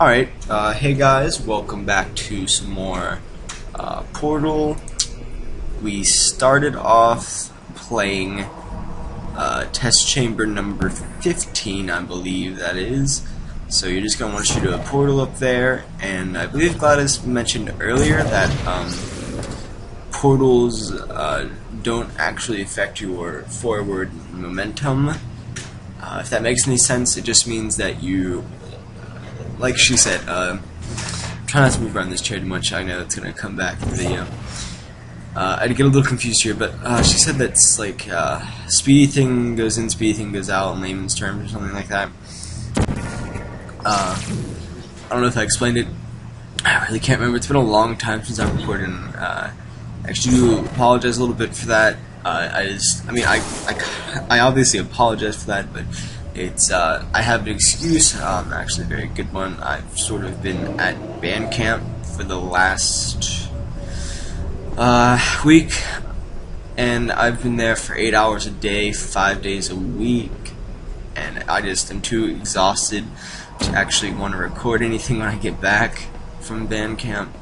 Alright, hey guys, welcome back to some more Portal. We started off playing test chamber number 15, I believe that is. So you're just going to want to shoot a portal up there, and I believe Gladys mentioned earlier that portals don't actually affect your forward momentum. If that makes any sense, it just means that you, like she said, try not to move around this chair too much. I know it's going to come back in the video. I get a little confused here, but she said that's like speedy thing goes in, speedy thing goes out in layman's terms or something like that. I don't know if I explained it. I really can't remember. It's been a long time since I've recorded. I actually do apologize a little bit for that. I obviously apologize for that, but it's I have an excuse, actually a very good one. I've sort of been at band camp for the last week, and I've been there for 8 hours a day, 5 days a week, and I just am too exhausted to actually want to record anything when I get back from band camp.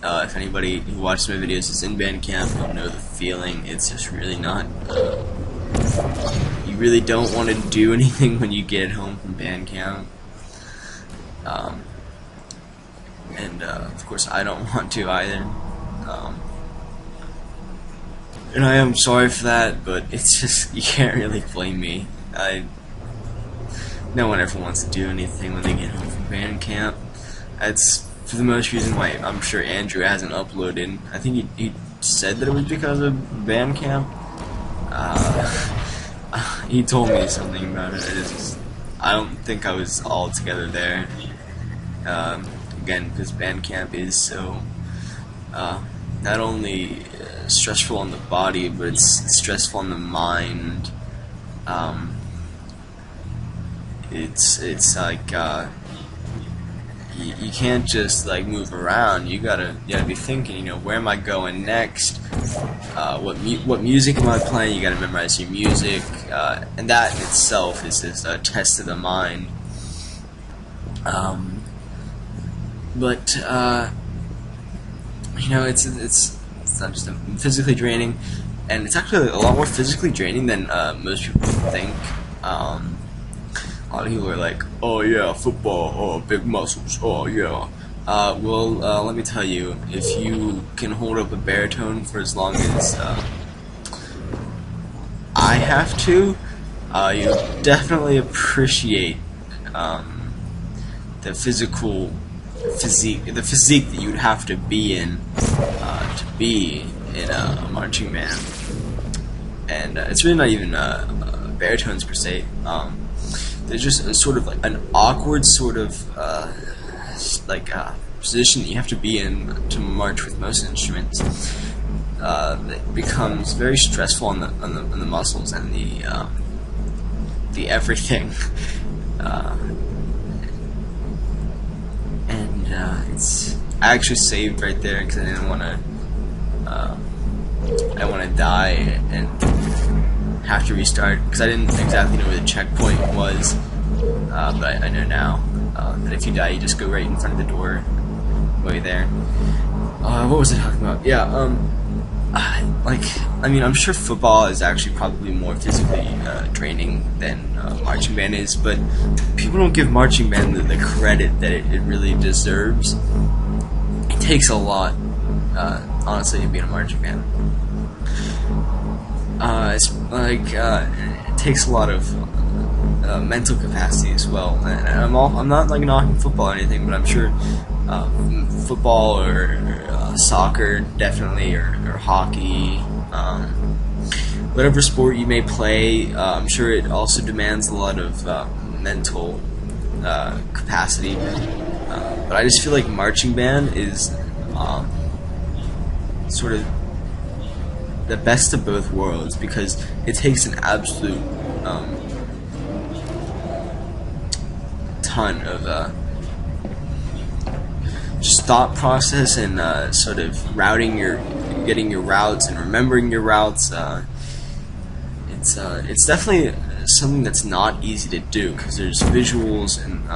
If anybody who watches my videos is in band camp, you'll know the feeling. It's just really not, you really don't want to do anything when you get home from band camp. Of course I don't want to either. And I am sorry for that, but it's just, you can't really blame me. No one ever wants to do anything when they get home from band camp. That's for the most reason why I'm sure Andrew hasn't uploaded. I think he said that it was because of band camp. He told me something about it. I don't think I was all together there. Again, because band camp is so not only stressful on the body, but it's stressful on the mind. It's like you can't just like move around. You gotta be thinking. You know, where am I going next? What music am I playing? You gotta memorize your music, and that in itself is just a test of the mind. But you know, it's not just physically draining, and it's actually a lot more physically draining than most people think. A lot of people are like, oh yeah, football, oh, big muscles, oh yeah. Well, let me tell you, if you can hold up a baritone for as long as I have to, you definitely appreciate the physique that you'd have to be in a marching band. And it's really not even baritones per se. There's just a sort of like an awkward sort of position that you have to be in to march with most instruments. That becomes very stressful on the muscles and the everything. It's I actually saved right there because I didn't want to die and have to restart, because I didn't exactly know where the checkpoint was, but I know now that if you die, you just go right in front of the door way there. What was I talking about? Yeah, I mean, I'm sure football is actually probably more physically draining than marching band is, but people don't give marching band the credit that it really deserves. It takes a lot, honestly, to be in a marching band. It's like it takes a lot of mental capacity as well. And I'm not like knocking football or anything, but I'm sure football or soccer definitely, or hockey, whatever sport you may play, I'm sure it also demands a lot of mental capacity. But I just feel like marching band is sort of the best of both worlds, because it takes an absolute ton of just thought process and sort of getting your routes and remembering your routes. It's definitely something that's not easy to do, because there's visuals and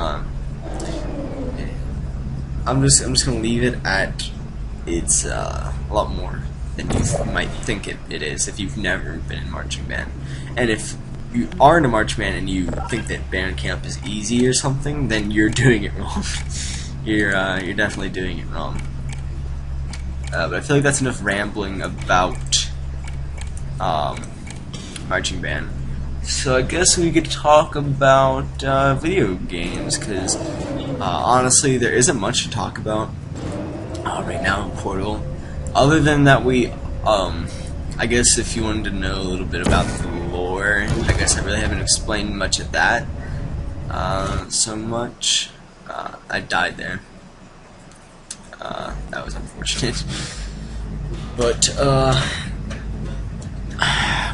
I'm just gonna leave it at it's a lot more than you might think it is if you've never been in marching band. And if you are in a marching band and you think that band camp is easy or something, then you're doing it wrong. You're definitely doing it wrong. But I feel like that's enough rambling about marching band. So I guess we could talk about video games, because honestly there isn't much to talk about right now in Portal, other than that I guess if you wanted to know a little bit about the lore, I guess I really haven't explained much of that so much. I died there. That was unfortunate. But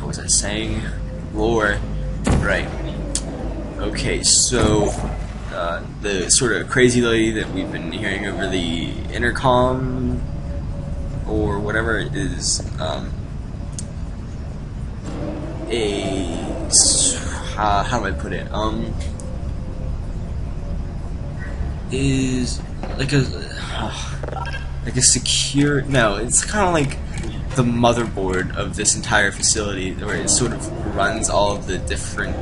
what was I saying? Lore, right? Okay, so the sort of crazy lady that we've been hearing over the intercom or whatever is how do I put it? Is like a secure. No, it's kind of like the motherboard of this entire facility, where it sort of runs all of the different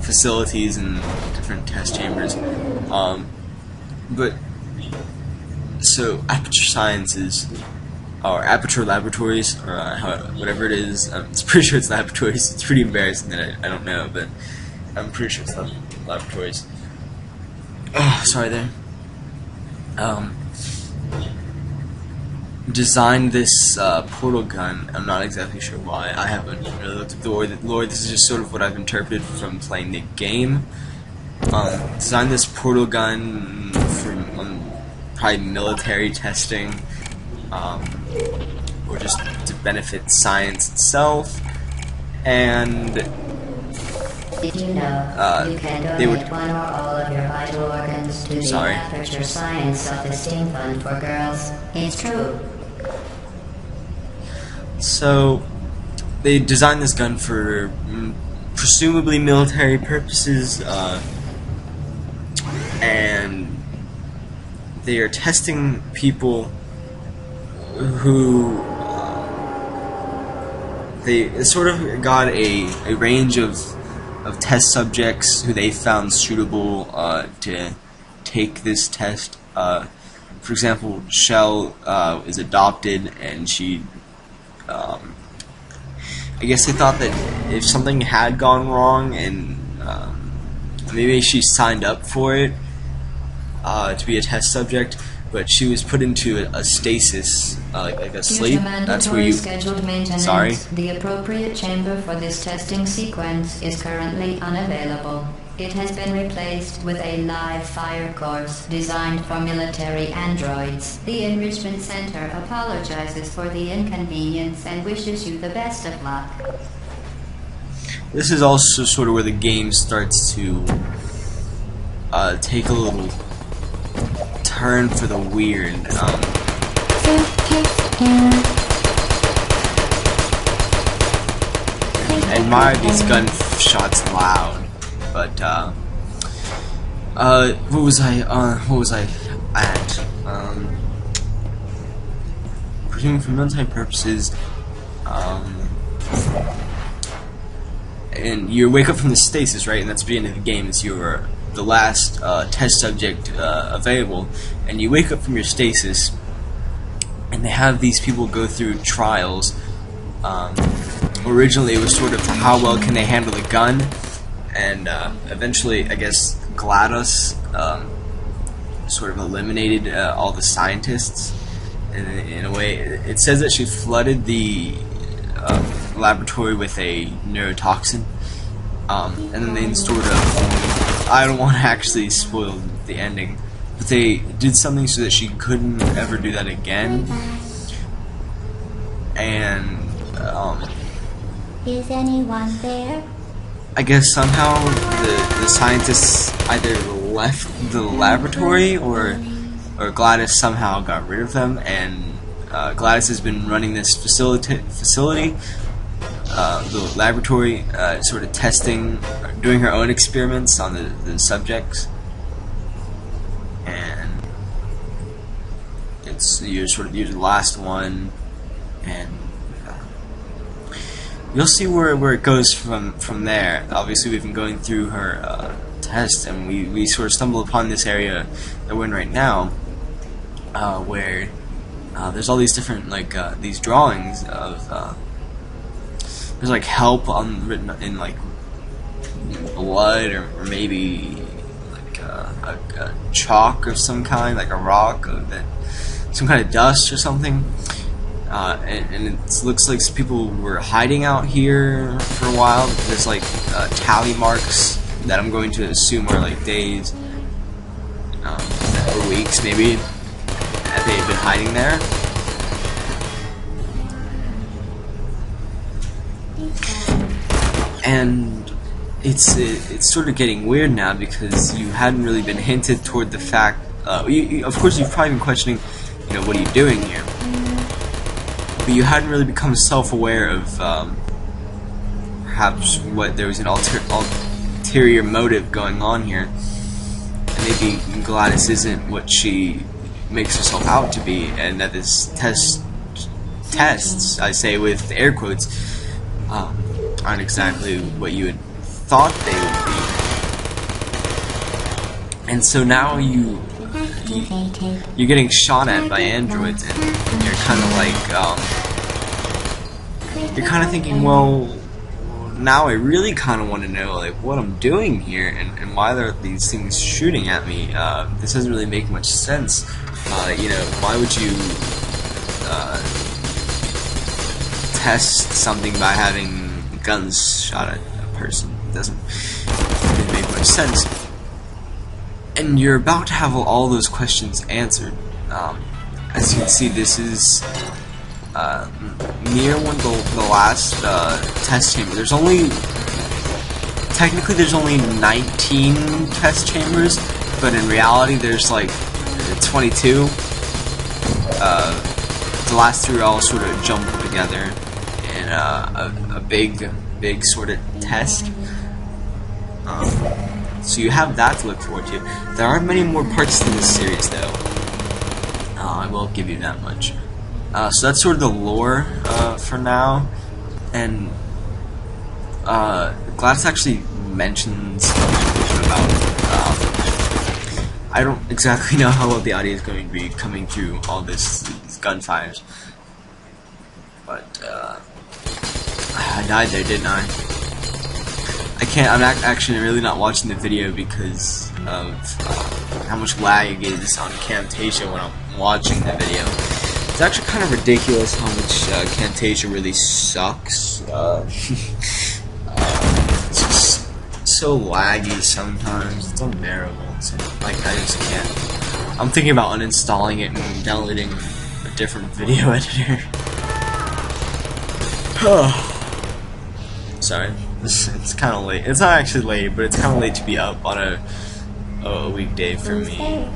facilities and different test chambers. But so Aperture Sciences, or Aperture Laboratories, or whatever it is. It's pretty sure it's laboratories. It's pretty embarrassing that I don't know, but I'm pretty sure it's laboratories. Oh, sorry there. Designed this portal gun. I'm not exactly sure why. I haven't really looked at the lore. This is just sort of what I've interpreted from playing the game. Designed this portal gun for probably military testing, or just to benefit science itself. And did you know you can donate one or all of your vital organs to the Aperture Science Self-Esteem Fund for Girls? It's true. So they designed this gun for presumably military purposes, and they are testing people who they sort of got a range of test subjects who they found suitable to take this test. For example, Shell is adopted, and she I guess they thought that if something had gone wrong, and maybe she signed up for it to be a test subject, but she was put into a stasis, like a sleep. That's where you. Scheduled maintenance. Sorry. The appropriate chamber for this testing sequence is currently unavailable. It has been replaced with a live fire course designed for military androids. The Enrichment Center apologizes for the inconvenience and wishes you the best of luck. This is also sort of where the game starts to take a little turn for the weird. I admire these gunshots loud. But what was I at? Presuming for military purposes, and you wake up from the stasis, right? And that's the end of the game. It's the last test subject available, and you wake up from your stasis, and they have these people go through trials. Originally, it was sort of how well can they handle the gun. And eventually, I guess, GLaDOS sort of eliminated all the scientists. And in a way, it says that she flooded the laboratory with a neurotoxin. And then they sort of... I don't want to actually spoil the ending. But they did something so that she couldn't ever do that again. And... is anyone there? I guess somehow the scientists either left the laboratory, or GLaDOS somehow got rid of them, and GLaDOS has been running this facility the laboratory, sort of testing, doing her own experiments on the subjects, and you're the last one, and you'll see where it goes from there. Obviously, we've been going through her test, and we sort of stumbled upon this area that we're in right now, where there's all these different these drawings of there's like help written in like blood or maybe like a chalk of some kind, like a rock, some kind of dust or something. And it looks like people were hiding out here for a while. There's like tally marks that I'm going to assume are like days or weeks maybe that they've been hiding there. And it's sort of getting weird now because you hadn't really been hinted toward the fact. Of course, you've probably been questioning, what are you doing here? But you hadn't really become self-aware of perhaps there was an ulterior motive going on here. And maybe Gladys isn't what she makes herself out to be, and that this tests, I say with air quotes, aren't exactly what you had thought they would be. And so now you're getting shot at by androids, and you're kind of like, you're kind of thinking, well, now I really kind of want to know what I'm doing here, and why there are these things shooting at me. This doesn't really make much sense. Why would you test something by having guns shot at a person? It doesn't really make much sense. And you're about to have all those questions answered. As you can see, this is near the last test chamber. There's only 19 test chambers, but in reality there's like 22. The last three are all sort of jumbled together in a big sort of test. So you have that to look forward to. There are many more parts to this series, though. I will give you that much. So that's sort of the lore for now. And Gladys actually mentions about. I don't exactly know how well the audio is going to be coming through all these gunfires, but I died there, didn't I? I'm actually really not watching the video because of how much lag it gives on Camtasia when I'm watching the video. It's actually kind of ridiculous how much Camtasia really sucks. It's just so laggy sometimes. It's unbearable. So, I just can't. I'm thinking about uninstalling it and downloading a different video editor. Sorry. It's kind of late. It's not actually late, but it's kind of late to be up on a weekday for me.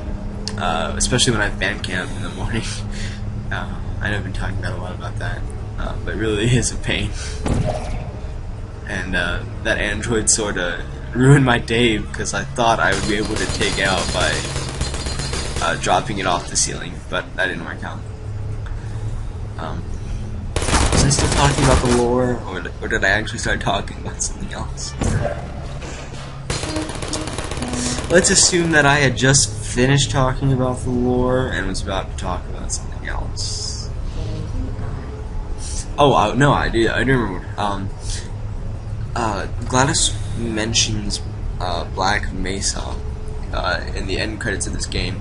Especially when I have band camp in the morning. I know I've been talking a lot about that, but it really is a pain. And that android sort of ruined my day because I thought I would be able to take it out by dropping it off the ceiling, but that didn't work out. Was I still talking about the lore, or did I actually start talking about something else? Let's assume that I had just finished talking about the lore and was about to talk about something else. Oh, no, I do remember. Gladys mentions Black Mesa in the end credits of this game.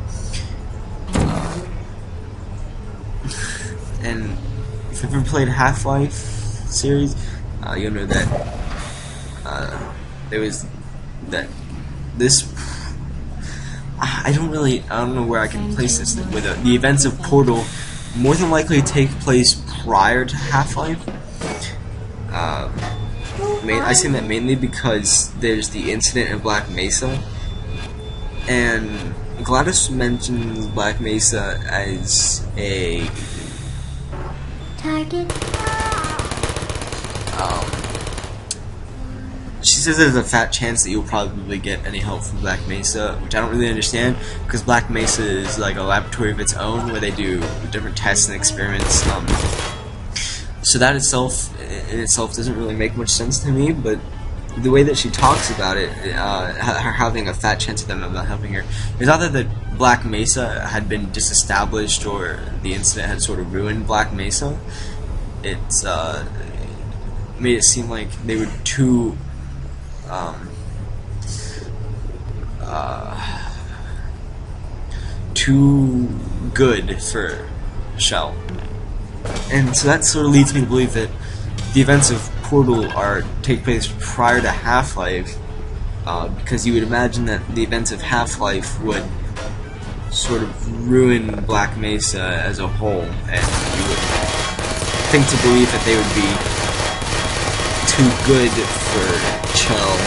And if you've ever played Half-Life series, you'll know that there was this. I don't know where I can place this. Where the events of Portal more than likely take place prior to Half-Life. I say that mainly because there's the incident in Black Mesa, and Gladys mentions Black Mesa as a target. she says there's a fat chance that you'll probably get any help from Black Mesa, which I don't really understand, because Black Mesa is like a laboratory of its own where they do different tests and experiments. So that in itself doesn't really make much sense to me, but the way that she talks about it, her having a fat chance of them not helping her, it's not that the Black Mesa had been disestablished or the incident had sort of ruined Black Mesa. It's made it seem like they were too too good for Shell. And so that sort of leads me to believe that the events of Portal take place prior to Half-Life, because you would imagine that the events of Half-Life would sort of ruin Black Mesa as a whole, and you would think to believe that they would be too good for Chell.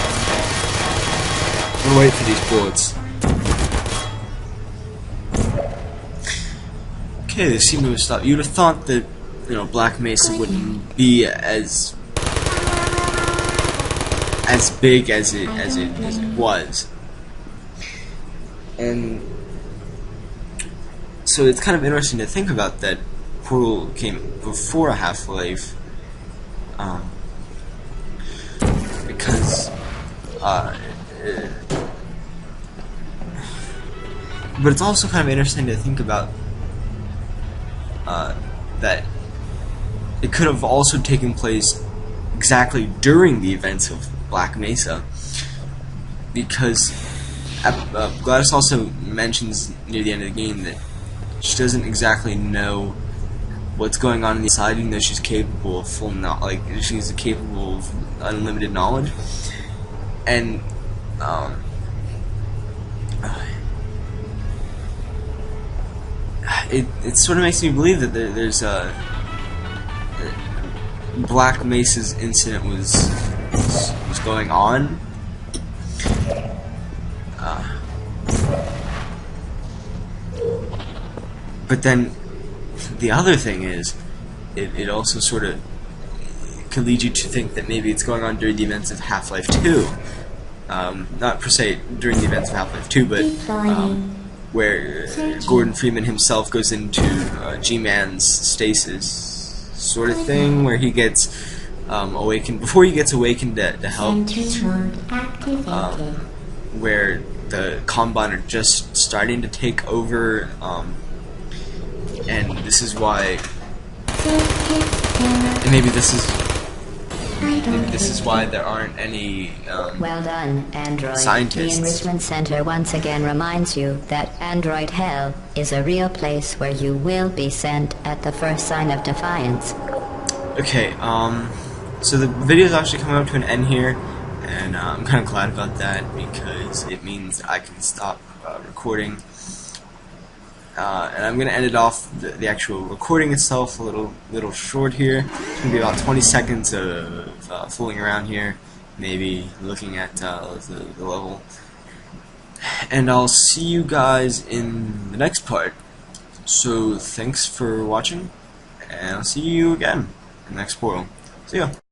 I'm gonna wait for these bullets. Okay, they seem to have stopped. You'd have thought that, you know, Black Mesa wouldn't be as big as it was, and so it's kind of interesting to think about that Portal came before Half-Life, because but it's also kind of interesting to think about that it could have also taken place exactly during the events of Black Mesa, because Gladys also mentions near the end of the game that she doesn't exactly know what's going on inside, even though she's capable of she's capable of unlimited knowledge, and it sort of makes me believe that there's a Black Mesa's incident was going on, but then the other thing is it also sort of could lead you to think that maybe it's going on during the events of Half-Life 2, not per se during the events of Half-Life 2, but where Gordon Freeman himself goes into G-Man's stasis sort of thing, where he gets awakened, before he gets awakened to help, where the Kanban are just starting to take over, and this is why, and maybe this is why there aren't any well done, Android. scientists. The Enrichment Center once again reminds you that Android Hell is a real place where you will be sent at the first sign of defiance. Okay, so the video is actually coming up to an end here, and I'm kind of glad about that, because it means I can stop recording. And I'm going to end it off, the actual recording itself, a little short here. It's going to be about 20 seconds of fooling around here, maybe looking at the level. And I'll see you guys in the next part. So thanks for watching, and I'll see you again in the next Portal. See ya.